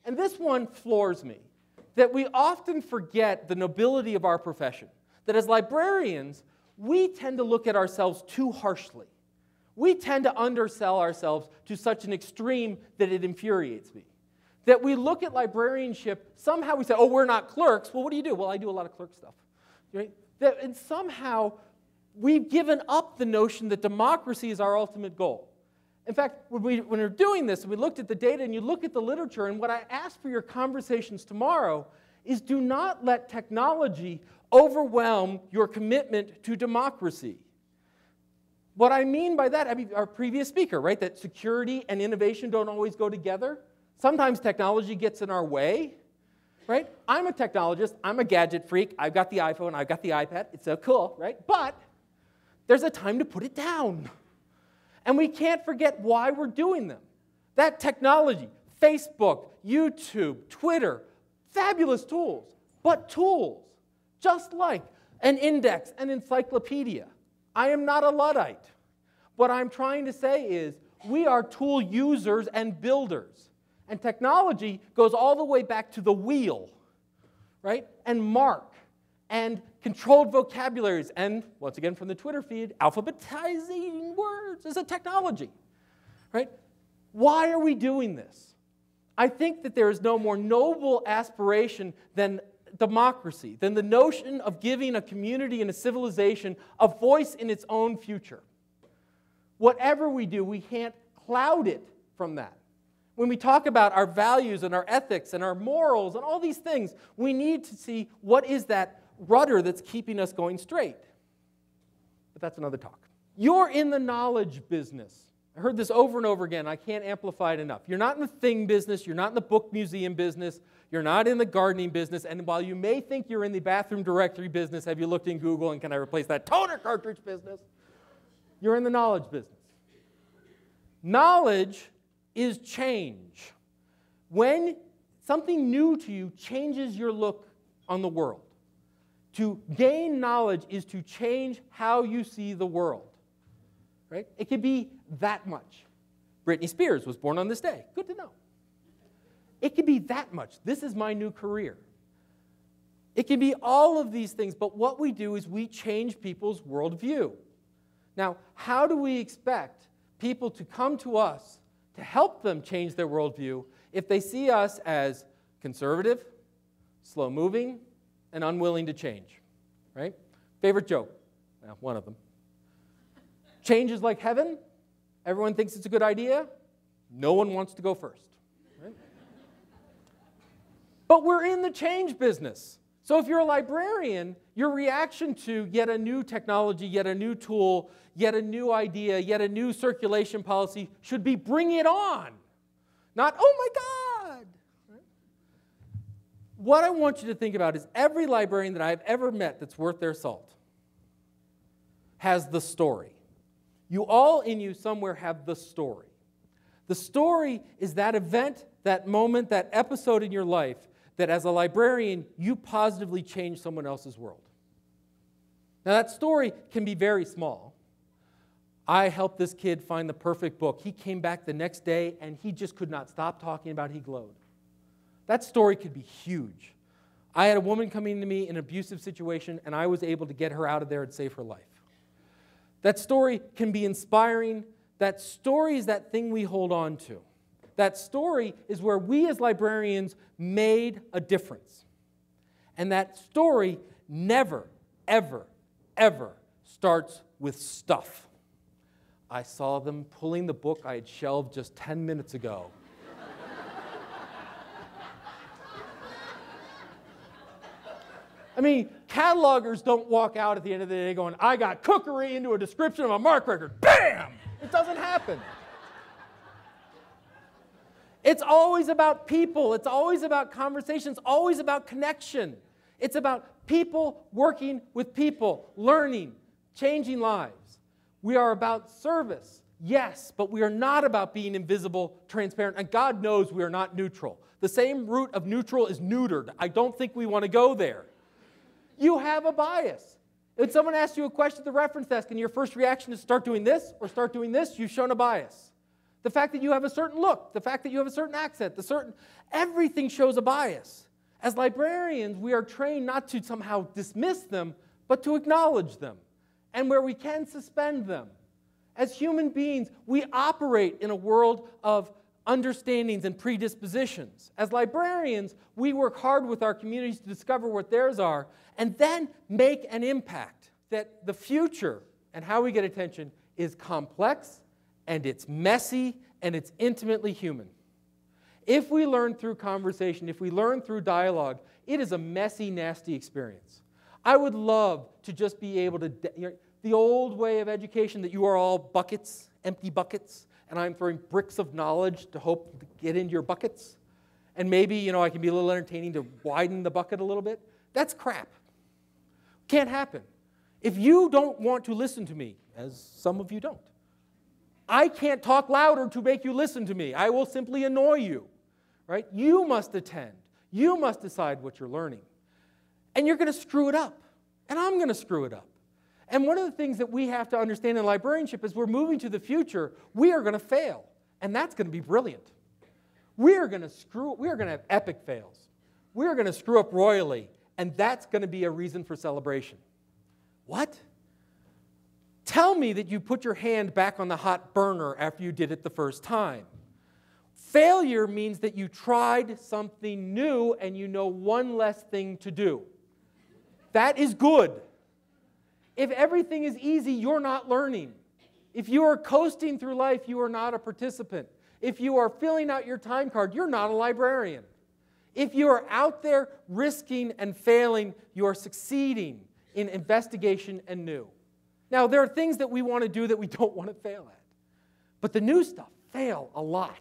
And this one floors me, that we often forget the nobility of our profession. That as librarians, we tend to look at ourselves too harshly. We tend to undersell ourselves to such an extreme that it infuriates me. That we look at librarianship, somehow we say, oh, we're not clerks. Well, what do you do? Well, I do a lot of clerk stuff. Right? And somehow we've given up the notion that democracy is our ultimate goal. In fact, when we're doing this, we looked at the data and you look at the literature, and what I ask for your conversations tomorrow is do not let technology overwhelm your commitment to democracy. What I mean by that, I mean our previous speaker, right, that security and innovation don't always go together. Sometimes technology gets in our way, right? I'm a technologist, I'm a gadget freak, I've got the iPhone, I've got the iPad, it's so cool, right? But there's a time to put it down. And we can't forget why we're doing them. That technology, Facebook, YouTube, Twitter, fabulous tools, but tools, just like an index, an encyclopedia. I am not a Luddite. What I'm trying to say is we are tool users and builders. And technology goes all the way back to the wheel, right? And mark, and controlled vocabularies, and once again from the Twitter feed, alphabetizing words is a technology, right? Why are we doing this? I think that there is no more noble aspiration than democracy, than the notion of giving a community and a civilization a voice in its own future. Whatever we do, we can't cloud it from that. When we talk about our values and our ethics and our morals and all these things, we need to see what is that rudder that's keeping us going straight. But that's another talk. You're in the knowledge business. I heard this over and over again. I can't amplify it enough. You're not in the thing business. You're not in the book museum business. You're not in the gardening business. And while you may think you're in the bathroom directory business, have you looked in Google and can I replace that toner cartridge business? You're in the knowledge business. Knowledge is change. When something new to you changes your look on the world. To gain knowledge is to change how you see the world. Right? It could be that much. Britney Spears was born on this day. Good to know. It could be that much. This is my new career. It can be all of these things, but what we do is we change people's worldview. Now, how do we expect people to come to us to help them change their worldview if they see us as conservative, slow-moving, and unwilling to change? Right? Favorite joke? Well, one of them. Change is like heaven. Everyone thinks it's a good idea. No one wants to go first. Right? But we're in the change business. So if you're a librarian, your reaction to yet a new technology, yet a new tool, yet a new idea, yet a new circulation policy should be bring it on. Not, oh my God. Right? What I want you to think about is every librarian that I've ever met that's worth their salt has the story. You all in you somewhere have the story. The story is that event, that moment, that episode in your life that as a librarian, you positively change someone else's world. Now that story can be very small. I helped this kid find the perfect book. He came back the next day and he just could not stop talking about it. He glowed. That story could be huge. I had a woman coming to me in an abusive situation and I was able to get her out of there and save her life. That story can be inspiring. That story is that thing we hold on to. That story is where we as librarians made a difference. And that story never, ever, ever starts with stuff. I saw them pulling the book I had shelved just 10 minutes ago. I mean, catalogers don't walk out at the end of the day going, I got cookery into a description of a mark record. Bam! It doesn't happen. It's always about people. It's always about conversations, always about connection. It's about people working with people, learning, changing lives. We are about service, yes, but we are not about being invisible, transparent, and God knows we are not neutral. The same root of neutral is neutered. I don't think we want to go there. You have a bias. If someone asks you a question at the reference desk and your first reaction is start doing this or start doing this, you've shown a bias. The fact that you have a certain look, the fact that you have a certain accent, everything shows a bias. As librarians, we are trained not to somehow dismiss them, but to acknowledge them, and where we can, suspend them. As human beings, we operate in a world of understandings and predispositions. As librarians, we work hard with our communities to discover what theirs are, and then make an impact. That the future and how we get attention is complex, and it's messy, and it's intimately human. If we learn through conversation, if we learn through dialogue, it is a messy, nasty experience. I would love to just be able to, the old way of education that you are all buckets, empty buckets, and I'm throwing bricks of knowledge to hope to get into your buckets, and maybe, I can be a little entertaining to widen the bucket a little bit. That's crap. Can't happen. If you don't want to listen to me, as some of you don't, I can't talk louder to make you listen to me. I will simply annoy you, right? You must attend. You must decide what you're learning. And you're going to screw it up. And I'm going to screw it up. And one of the things that we have to understand in librarianship is we're moving to the future. We are going to fail. And that's going to be brilliant. We are going to have epic fails. We are going to screw up royally. And that's going to be a reason for celebration. What? Tell me that you put your hand back on the hot burner after you did it the first time. Failure means that you tried something new and you know one less thing to do. That is good. If everything is easy, you're not learning. If you are coasting through life, you are not a participant. If you are filling out your time card, you're not a librarian. If you are out there risking and failing, you are succeeding in investigation and new. Now, there are things that we want to do that we don't want to fail at. But the new stuff, fail a lot.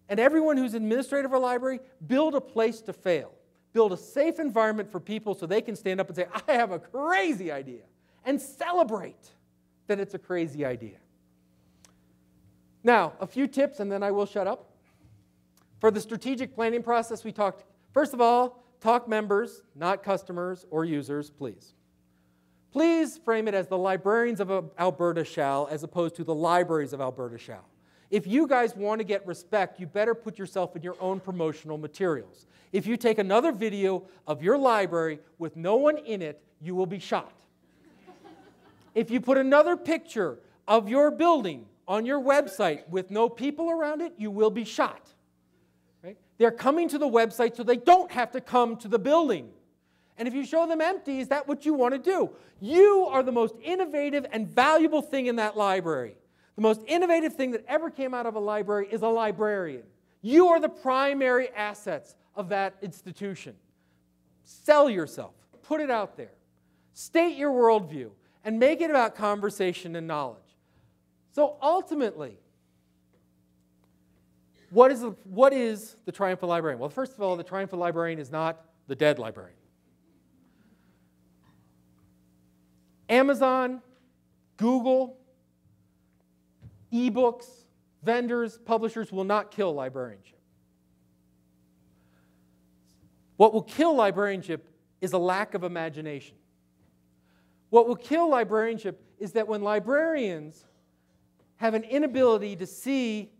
And everyone who's administrator of a library, build a place to fail. Build a safe environment for people so they can stand up and say, I have a crazy idea. And celebrate that it's a crazy idea. Now, a few tips and then I will shut up. For the strategic planning process, we talked, first of all, talk members, not customers or users, please. Please frame it as the librarians of Alberta shall, as opposed to the libraries of Alberta shall. If you guys want to get respect, you better put yourself in your own promotional materials. If you take another video of your library with no one in it, you will be shot. If you put another picture of your building on your website with no people around it, you will be shot. Right? They're coming to the website so they don't have to come to the building. And if you show them empty, is that what you want to do? You are the most innovative and valuable thing in that library. The most innovative thing that ever came out of a library is a librarian. You are the primary assets of that institution. Sell yourself. Put it out there. State your worldview and make it about conversation and knowledge. So ultimately, what is the triumphant librarian? Well, first of all, the triumphant librarian is not the dead librarian. Amazon, Google, ebooks, vendors, publishers will not kill librarianship. What will kill librarianship is a lack of imagination. What will kill librarianship is that when librarians have an inability to see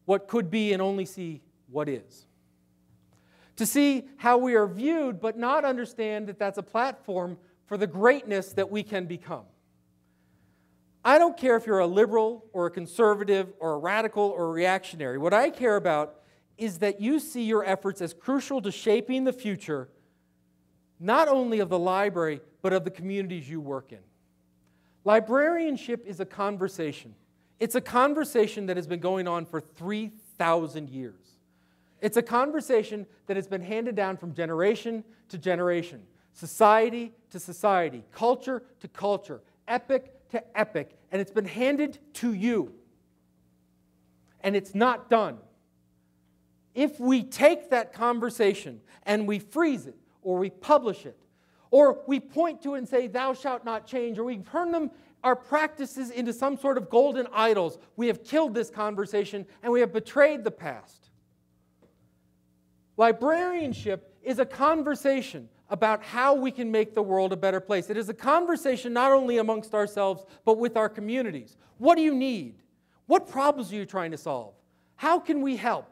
what could be and only see what is. To see how we are viewed but not understand that that's a platform for the greatness that we can become. I don't care if you're a liberal or a conservative or a radical or a reactionary. What I care about is that you see your efforts as crucial to shaping the future, not only of the library, but of the communities you work in. Librarianship is a conversation. It's a conversation that has been going on for 3,000 years. It's a conversation that has been handed down from generation to generation. Society to society, culture to culture, epic to epic, and it's been handed to you. And it's not done. If we take that conversation and we freeze it, or we publish it, or we point to it and say, thou shalt not change, or we turn our practices into some sort of golden idols, we have killed this conversation and we have betrayed the past. Librarianship is a conversation about how we can make the world a better place. It is a conversation not only amongst ourselves, but with our communities. What do you need? What problems are you trying to solve? How can we help?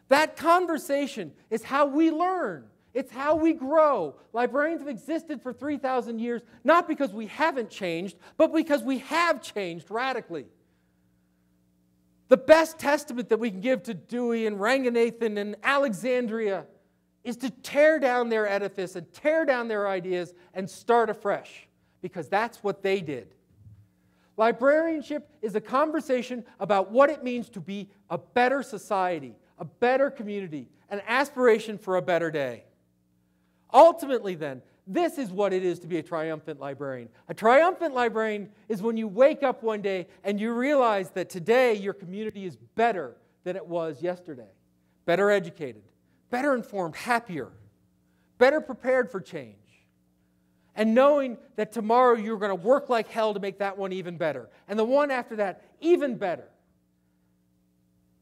That conversation is how we learn. It's how we grow. Librarians have existed for 3,000 years, not because we haven't changed, but because we have changed radically. The best testament that we can give to Dewey and Ranganathan and Alexandria is to tear down their edifice and tear down their ideas and start afresh, because that's what they did. Librarianship is a conversation about what it means to be a better society, a better community, an aspiration for a better day. Ultimately, then, this is what it is to be a triumphant librarian. A triumphant librarian is when you wake up one day and you realize that today your community is better than it was yesterday. Better educated, better informed, happier, better prepared for change. And knowing that tomorrow you're going to work like hell to make that one even better. And the one after that, even better.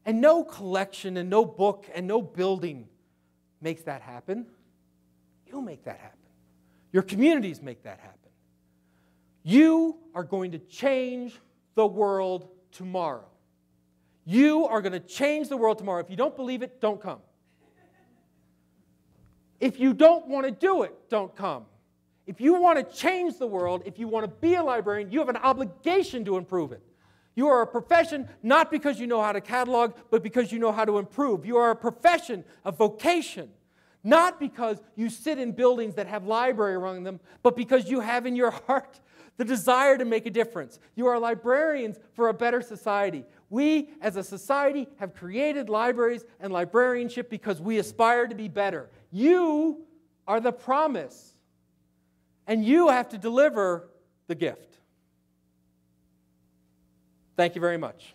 And no collection and no book and no building makes that happen. You make that happen. Your communities make that happen. You are going to change the world tomorrow. You are going to change the world tomorrow. If you don't believe it, don't come. If you don't want to do it, don't come. If you want to change the world, if you want to be a librarian, you have an obligation to improve it. You are a profession not because you know how to catalog, but because you know how to improve. You are a profession, a vocation, not because you sit in buildings that have library around them, but because you have in your heart the desire to make a difference. You are librarians for a better society. We, as a society, have created libraries and librarianship because we aspire to be better. You are the promise. And you have to deliver the gift. Thank you very much.